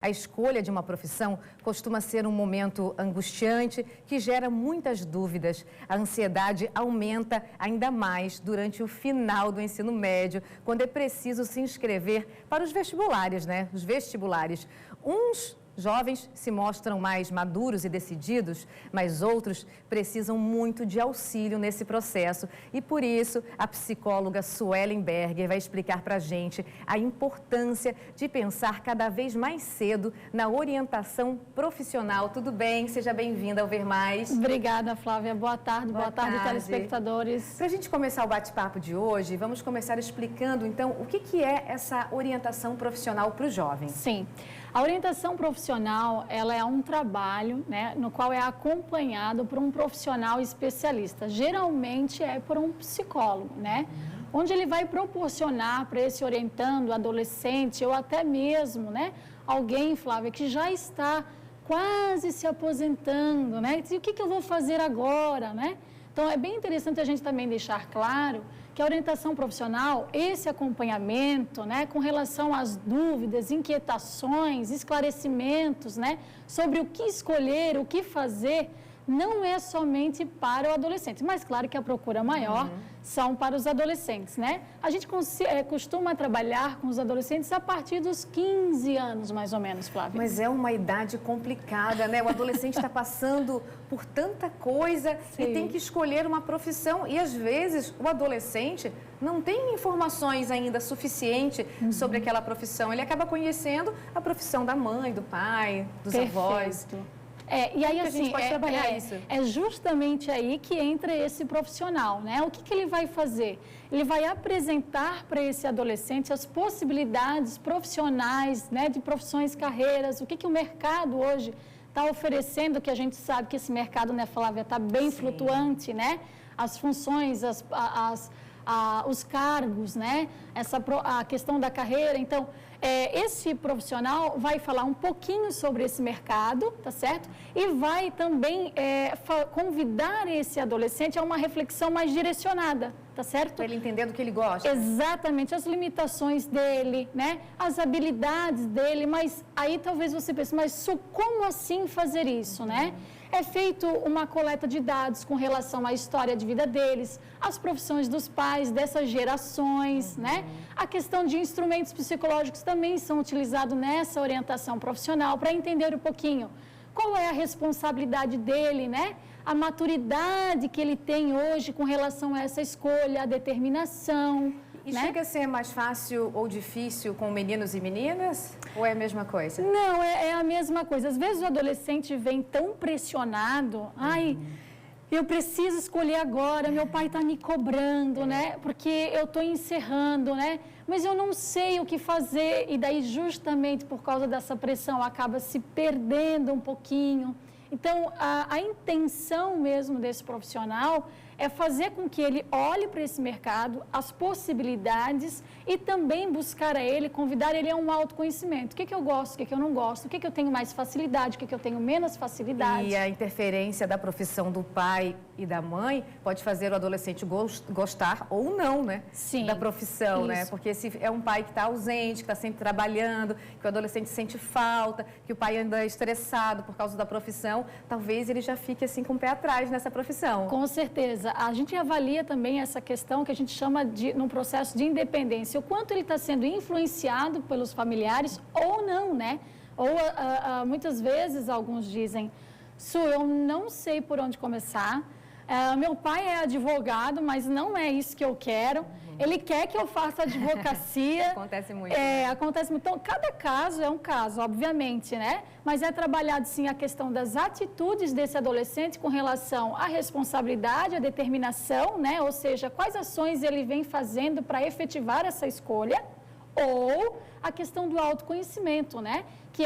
A escolha de uma profissão costuma ser um momento angustiante que gera muitas dúvidas. A ansiedade aumenta ainda mais durante o final do ensino médio, quando é preciso se inscrever para os vestibulares, Os vestibulares. Uns jovens se mostram mais maduros e decididos, mas outros precisam muito de auxílio nesse processo. E por isso, a psicóloga Suelen Berger vai explicar para a gente a importância de pensar cada vez mais cedo na orientação profissional. Tudo bem? Seja bem-vinda ao Ver Mais. Obrigada, Flávia. Boa tarde, telespectadores. Para a gente começar o bate-papo de hoje, vamos começar explicando, então, o que é essa orientação profissional para o jovem? Sim. A orientação profissional, ela é um trabalho, no qual é acompanhado por um profissional especialista. Geralmente é por um psicólogo, onde ele vai proporcionar para esse orientando, adolescente ou até mesmo, alguém, Flávia, que já está quase se aposentando, E o que eu vou fazer agora, Então, é bem interessante a gente também deixar claro que a orientação profissional, esse acompanhamento, com relação às dúvidas, inquietações, esclarecimentos, sobre o que escolher, o que fazer, não é somente para o adolescente, mas claro que a procura maior são para os adolescentes, A gente costuma trabalhar com os adolescentes a partir dos 15 anos, mais ou menos, Flávia. Mas é uma idade complicada, O adolescente está passando por tanta coisa e tem que escolher uma profissão. E, às vezes, o adolescente não tem informações ainda suficientes sobre aquela profissão. Ele acaba conhecendo a profissão da mãe, do pai, dos avós. E aí, a gente pode trabalhar isso? É justamente aí que entra esse profissional, O que ele vai fazer? Ele vai apresentar para esse adolescente as possibilidades profissionais, de profissões, carreiras, o que o mercado hoje está oferecendo, que a gente sabe que esse mercado, Flávia, está bem flutuante, As funções, os cargos, a questão da carreira. Então, esse profissional vai falar um pouquinho sobre esse mercado, tá certo? E vai também convidar esse adolescente a uma reflexão mais direcionada, tá certo? Para ele entender do que ele gosta. Exatamente, as limitações dele, as habilidades dele, mas aí talvez você pense, mas como assim fazer isso, É feito uma coleta de dados com relação à história de vida deles, as profissões dos pais, dessas gerações, A questão de instrumentos psicológicos também são utilizados nessa orientação profissional para entender um pouquinho qual é a responsabilidade dele, A maturidade que ele tem hoje com relação a essa escolha, a determinação. E chega a ser mais fácil ou difícil com meninos e meninas? Ou é a mesma coisa? Não, é a mesma coisa. Às vezes o adolescente vem tão pressionado, eu preciso escolher agora, meu pai está me cobrando, Porque eu estou encerrando, Mas eu não sei o que fazer. E daí, justamente por causa dessa pressão, acaba se perdendo um pouquinho. Então, a intenção mesmo desse profissional é fazer com que ele olhe para esse mercado, as possibilidades e também buscar a ele, convidar ele a um autoconhecimento. O que eu gosto, o que eu não gosto, o que eu tenho mais facilidade, o que eu tenho menos facilidade. E a interferência da profissão do pai e da mãe pode fazer o adolescente gostar ou não, Sim. Da profissão, Porque se é um pai que está ausente, que está sempre trabalhando, que o adolescente sente falta, que o pai anda estressado por causa da profissão, talvez ele já fique assim com o pé atrás nessa profissão. Com certeza. A gente avalia também essa questão que a gente chama num processo de independência, o quanto ele está sendo influenciado pelos familiares ou não, Ou muitas vezes alguns dizem, eu não sei por onde começar, meu pai é advogado, mas não é isso que eu quero, ele quer que eu faça advocacia. Acontece muito. Acontece muito. Então, cada caso é um caso, obviamente, Mas é trabalhado, sim, a questão das atitudes desse adolescente com relação à responsabilidade, à determinação, Ou seja, quais ações ele vem fazendo para efetivar essa escolha, ou a questão do autoconhecimento, que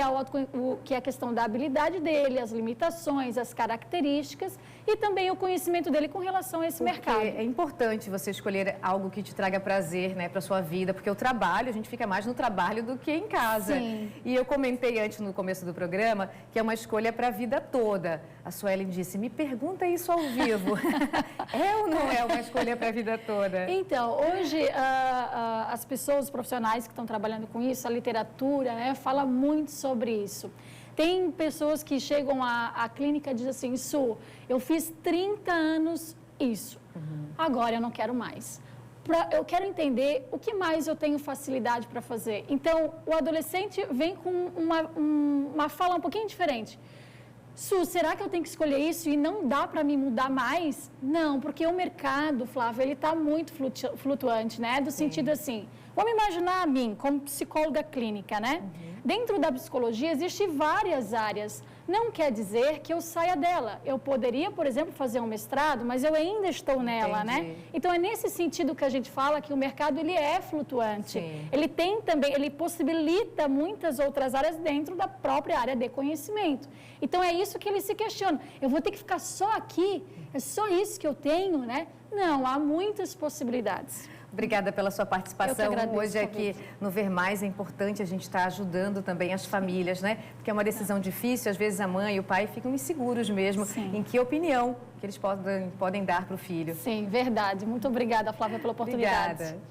é a questão da habilidade dele, as limitações, as características e também o conhecimento dele com relação a esse mercado. É importante você escolher algo que te traga prazer, para a sua vida, porque o trabalho, a gente fica mais no trabalho do que em casa. Sim. E eu comentei antes, no começo do programa, que é uma escolha para a vida toda. A Suelen disse, me pergunta isso ao vivo. É ou não é uma escolha para a vida toda? Então, hoje, as pessoas, os profissionais que estão trabalhando com isso, a literatura, né, fala muito sobre isso. Tem pessoas que chegam à clínica e dizem assim, Su, eu fiz 30 anos isso, agora eu não quero mais. Eu quero entender o que mais eu tenho facilidade para fazer. Então, o adolescente vem com uma fala um pouquinho diferente. Su, será que eu tenho que escolher isso e não dá para me mudar mais? Não, porque o mercado, Flávia, ele está muito flutuante, né? Do sentido assim, vamos imaginar a mim como psicóloga clínica, né? Dentro da psicologia existem várias áreas. Não quer dizer que eu saia dela. Eu poderia, por exemplo, fazer um mestrado, mas eu ainda estou nela, né? Então, é nesse sentido que a gente fala que o mercado, ele é flutuante. Sim. Ele tem também, ele possibilita muitas outras áreas dentro da própria área de conhecimento. Então, é isso que ele se questiona. Eu vou ter que ficar só aqui? É só isso que eu tenho, né? Não, há muitas possibilidades. Obrigada pela sua participação hoje aqui no Ver Mais. É importante a gente estar ajudando também as famílias, né? Porque é uma decisão difícil, às vezes a mãe e o pai ficam inseguros mesmo. Sim. Em que opinião que eles podem dar para o filho. Sim, verdade. Muito obrigada, Flávia, pela oportunidade. Obrigada.